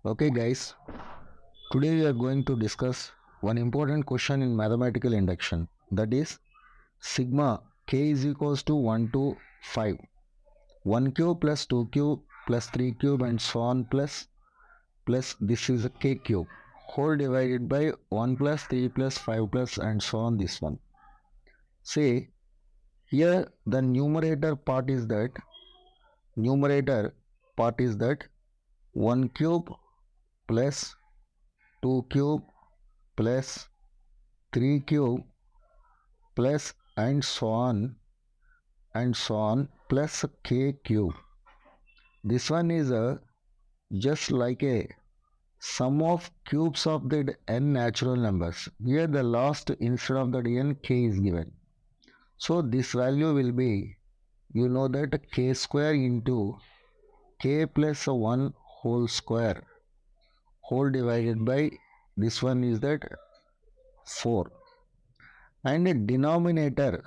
Okay, guys, today we are going to discuss one important question in mathematical induction, that is sigma k is equals to 1 to 5, 1 cube plus 2 cube plus 3 cube and so on plus this is a k cube whole divided by 1 plus 3 plus 5 plus and so on this one. Say here the numerator part is that 1 cube plus 2 cube plus 3 cube plus and so on plus k cube. This one is just like a sum of cubes of the n natural numbers. Here the last instead of the n k is given. So this value will be, you know, that k square into k plus 1 whole square whole divided by this one is that 4, and a denominator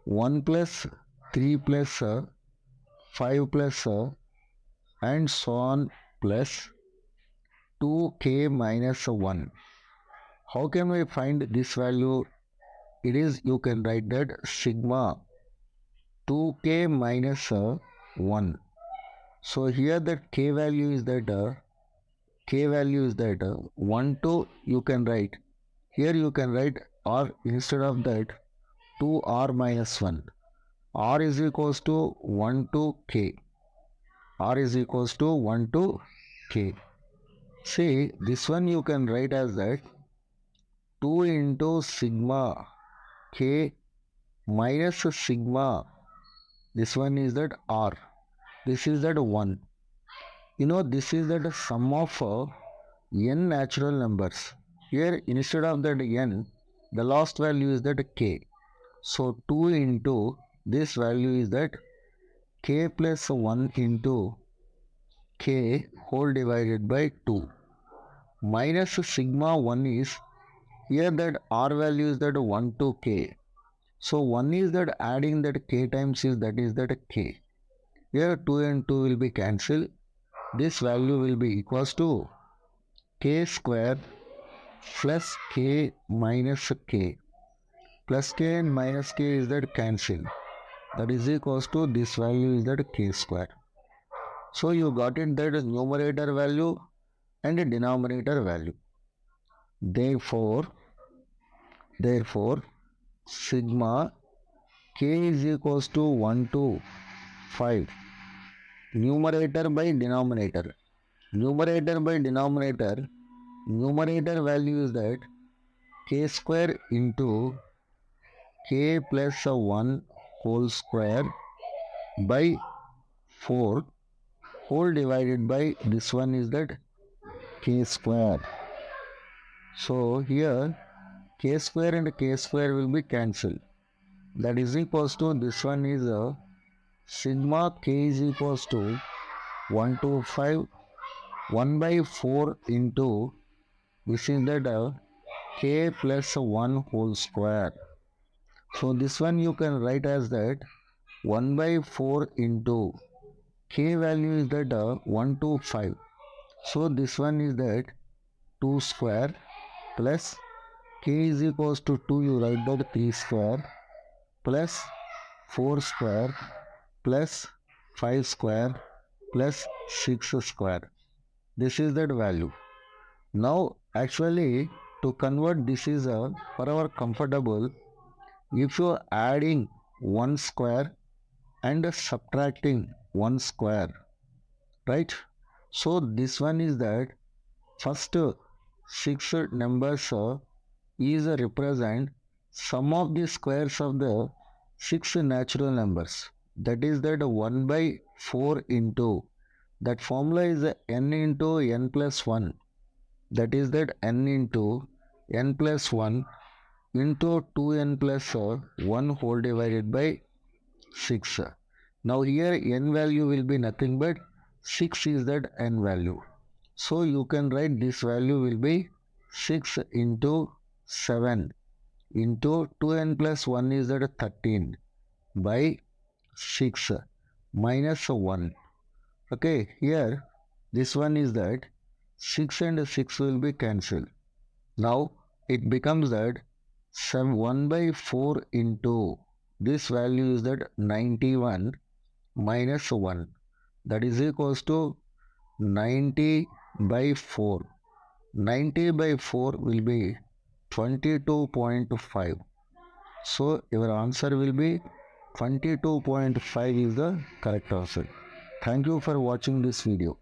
1 plus 3 plus 5 plus and so on plus 2k minus 1. How can we find this value? It is, you can write that sigma 2k minus 1. So here that k value is that 1 to, you can write, here you can write r instead of that 2r minus 1. R is equals to 1 to k. R is equals to 1 to k. See, this one you can write as that 2 into sigma k minus sigma. This one is that r. This is that 1. You know, this is that sum of n natural numbers. Here instead of that n, the last value is that k. So 2 into this value is that k plus 1 into k whole divided by 2 minus sigma 1 is, here that r value is that 1 to k. So 1 is that adding that k times is that k. Here 2 and 2 will be cancelled. This value will be equals to k square plus k minus k. Plus k and minus k is that cancel. That is equals to this value is that k square. So you got it, that is numerator value and denominator value. Therefore sigma k is equals to 1 to 5, numerator by denominator. Numerator by denominator, numerator value is that k square into k plus 1 whole square by 4 whole divided by this one is that k square. So here k square and k square will be cancelled. That is equals to, this one is sigma k is equals to 1 to 5 1 by 4 into this is that k plus 1 whole square. So this one you can write as that 1 by 4 into k value is that 1 to 5. So this one is that 2 square plus k is equals to 2, you write that 3 square plus 4 square plus 5 square plus 6 square. This is that value. Now actually to convert this is for our comfortable, if you are adding 1 square and subtracting 1 square, right? So this one is that first 6 numbers is represent sum of the squares of the 6 natural numbers. That is that 1 by 4 into, that formula is n into n plus 1. That is that n into n plus 1 into 2n plus 1 whole divided by 6. Now here n value will be nothing but 6 is that n value. So you can write this value will be 6 into 7 into 2n plus 1 is that 13 by 6 minus 1. Okay, here this one is that 6 and 6 will be cancelled. Now it becomes that 1 by 4 into this value is that 91 minus 1, that is equals to 90 by 4. 90 by 4 will be 22.5. So your answer will be 22.5 is the correct answer. Thank you for watching this video.